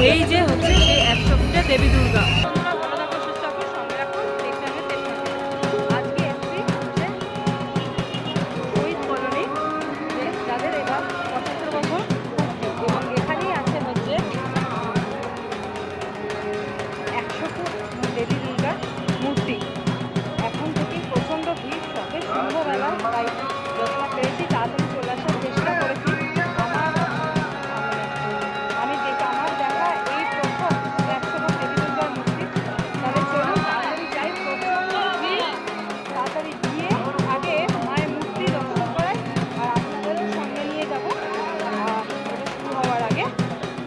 এই যে হচ্ছে সেই 100 ফুটের দেবী দুর্গা। যাদের এবার 75 বছর এবং এখানেই আছে হচ্ছে 100 ফুট দেবী দুর্গার মূর্তি। এখন থেকেই প্রচণ্ড ভিড়, সবে সন্ধ্যাবেলা, তাই যতটা পেরেছি তাড়াতাড়ি চলে আসার চেষ্টা করেছি। আমি আমার দেখা এই প্রথম 100 ফুট দেবী দুর্গার মূর্তি। তাহলে চলুন তাড়াতাড়ি যাই, প্রচণ্ড ভিড়, তাড়াতাড়ি গিয়ে আগে মায়ের মূর্তি দর্শন করাই আর আপনাদেরও সঙ্গে নিয়ে যাব। এটা শুরু হওয়ার আগে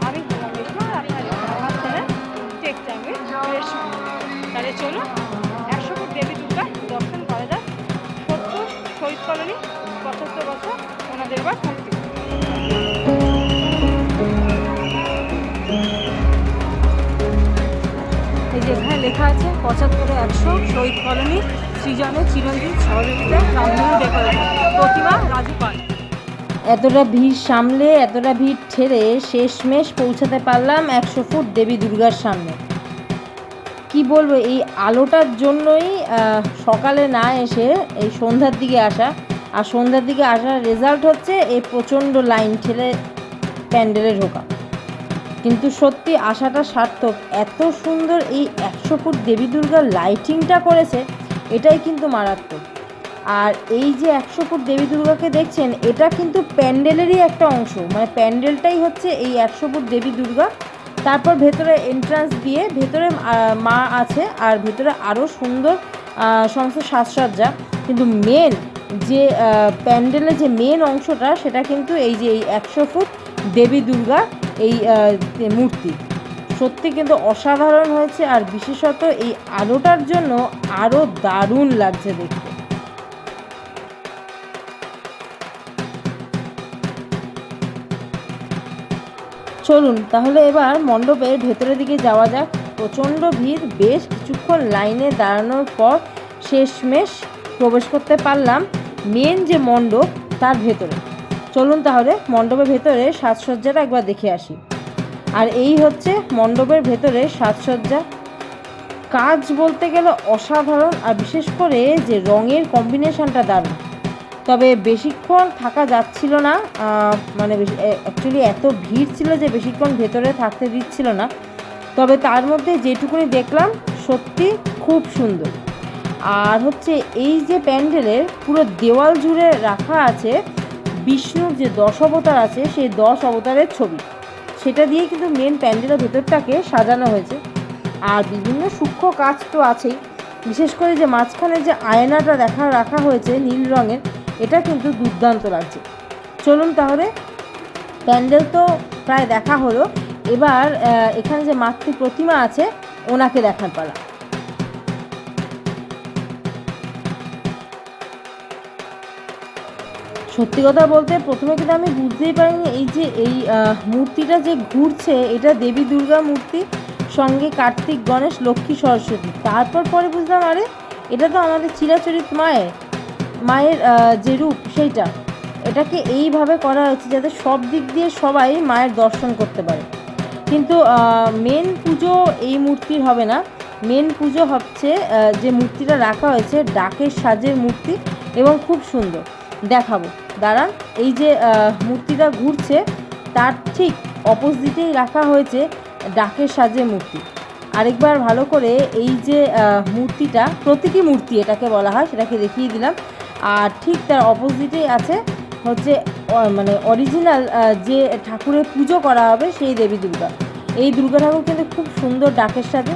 আমি হলাম রেশমা আর আপনাদের আমার channel Tech Time with Reshma. তাহলে চলুন 100 ফুট দেবী দুর্গা দর্শন করা যায়। সত্য শহীদ কলোনি, 75 বছর ওনাদের এবার মূর্তি। এই যে এখানে লেখা আছে 75 100 শহীদ কলোনি, সৃজনে চিরঞ্জিত সহযোগিতায় রামধনু ডেকোরেটর, প্রতিমা রাজু পাল। এতটা ভিড় সামলে, এতটা ভিড় ঠেলে শেষমেশ পৌঁছাতে পারলাম 100 ফুট দেবী দুর্গার সামনে। কি বলবো, এই আলোটার জন্যই সকালে না এসে এই সন্ধ্যার দিকে আসা, আর সন্ধ্যার দিকে আসার রেজাল্ট হচ্ছে এই প্রচণ্ড লাইন ঠেলে প্যান্ডেলে ঢোকা। কিন্তু সত্যি আশাটা সার্থক। এত সুন্দর এই 100 ফুট দেবী দুর্গার লাইটিংটা করেছে, এটাই কিন্তু মারাত্মক। আর এই যে 100 ফুট দেবী দুর্গাকে দেখছেন, এটা কিন্তু প্যান্ডেলেরই একটা অংশ, মানে প্যান্ডেলটাই হচ্ছে এই 100 ফুট দেবী দুর্গা। তারপর ভেতরে এন্ট্রান্স দিয়ে ভেতরে মা আছে, আর ভেতরে আরও সুন্দর সমস্ত সাজসজ্জা। কিন্তু মেন যে প্যান্ডেলের যে মেন অংশটা, সেটা কিন্তু এই যে এই 100 ফুট দেবী দুর্গা এই মূর্তি। সত্যি কিন্তু অসাধারণ হয়েছে, আর বিশেষত এই আলোটার জন্য আরও দারুণ লাগছে দেখতে। চলুন তাহলে এবার মণ্ডপের ভেতরের দিকে যাওয়া যাক। প্রচণ্ড ভিড়, বেশ কিছুক্ষণ লাইনে দাঁড়ানোর পর শেষমেশ প্রবেশ করতে পারলাম মেন যে মণ্ডপ তার ভেতরে। চলুন তাহলে মণ্ডপের ভেতরে সাজসজ্জাটা একবার দেখে আসি। আর এই হচ্ছে মণ্ডপের ভেতরে সাজসজ্জা। কাজ বলতে গেলে অসাধারণ, আর বিশেষ করে যে রঙের কম্বিনেশনটা দারুণ। তবে বেশিক্ষণ থাকা যাচ্ছিল না, মানে অ্যাকচুয়ালি এত ভিড় ছিল যে বেশিক্ষণ ভেতরে থাকতে দিচ্ছিল না। তবে তার মধ্যে যেটুকুনি দেখলাম সত্যি খুব সুন্দর। আর হচ্ছে এই যে প্যান্ডেলের পুরো দেওয়াল জুড়ে রাখা আছে বিষ্ণুর যে 10 অবতার আছে, সেই 10 অবতারের ছবি। সেটা দিয়ে কিন্তু মেন প্যান্ডেলের ভেতরটাকে সাজানো হয়েছে। আর বিভিন্ন সূক্ষ্ম কাজ তো আছেই, বিশেষ করে যে মাঝখানে যে আয়নাটা রাখা হয়েছে নীল রঙের, এটা কিন্তু দুর্দান্ত লাগছে। চলুন তাহলে, প্যান্ডেল তো প্রায় দেখা হলো, এবার এখানে যে মাতৃ প্রতিমা আছে ওনাকে দেখার পালা। সত্যি কথা বলতে প্রথমে কিন্তু আমি বুঝতেই পারিনি এই যে এই মূর্তিটা যে ঘুরছে, এটা দেবী দুর্গা মূর্তি, সঙ্গে কার্তিক, গণেশ, লক্ষ্মী, সরস্বতী। তারপর পরে বুঝলাম আরে এটা তো আমাদের চিরাচরিত মায়ের যে রূপ সেইটা। এটাকে এইভাবে করা হয়েছে যাতে সব দিক দিয়ে সবাই মায়ের দর্শন করতে পারে। কিন্তু মেন পুজো এই মূর্তির হবে না। মেন পুজো হচ্ছে যে মূর্তিটা রাখা হয়েছে ডাকের সাজের মূর্তি, এবং খুব সুন্দর দেখাবো। দাঁড়ান, এই যে মূর্তিটা ঘুরছে তার ঠিক অপোজিটেই রাখা হয়েছে ডাকের সাজের মূর্তি। আরেকবার ভালো করে এই যে মূর্তিটা, প্রতীকী মূর্তি এটাকে বলা হয়, সেটাকে দেখিয়ে দিলাম। আর ঠিক তার অপোজিটেই আছে হচ্ছে মানে অরিজিনাল যে ঠাকুরের পুজো করা হবে সেই দেবী দুর্গা। এই দুর্গা ঠাকুর কিন্তু খুব সুন্দর ডাকের সাথে।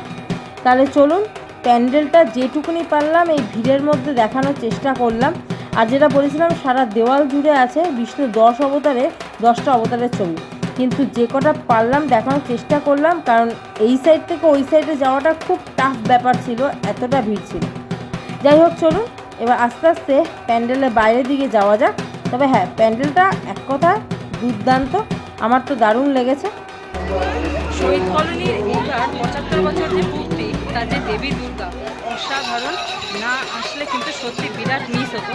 তাহলে চলুন, প্যান্ডেলটা যেটুকুনি পারলাম এই ভিড়ের মধ্যে দেখানোর চেষ্টা করলাম। আর যেটা বলেছিলাম, সারা দেওয়াল জুড়ে আছে বিষ্ণু 10টা অবতারের ছবি। কিন্তু যে কটা পারলাম দেখানোর চেষ্টা করলাম, কারণ এই সাইড থেকে ওই সাইডে যাওয়াটা খুব টাফ ব্যাপার ছিল, এতটা ভিড় ছিল। যাই হোক, চলুন এবার আস্তে আস্তে প্যান্ডেলের বাইরের দিকে যাওয়া যাক। তবে হ্যাঁ, প্যান্ডেলটা এক কথা দুর্দান্ত, আমার তো দারুণ লেগেছে। শহীদ কলোনির এইবার 75 বছর যে পূর্তি, তার যে দেবী দুর্গা অসাধারণ। না আসলে কিন্তু সত্যি বিরাট মিস হতো।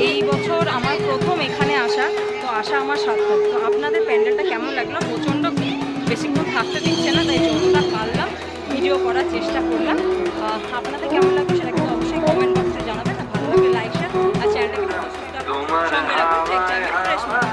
এই বছর আমার প্রথম এখানে আসা, তো আসা আমার সার্থক। তো আপনাদের প্যান্ডেলটা কেমন লাগলো? প্রচণ্ড ভিড়, বেশিক্ষণ থাকতে দিচ্ছে না, তাই যতটা পারলাম ভিডিও করার চেষ্টা করলাম। আপনাদের কেমন লাগবে সেটা কিন্তু অবশ্যই কমেন্ট বক্সে জানাবেন। আর ভালো লাগলে লাইক শেয়ার আর চ্যানেলটাকে সাবস্ক্রাইব সঙ্গে রাখুন।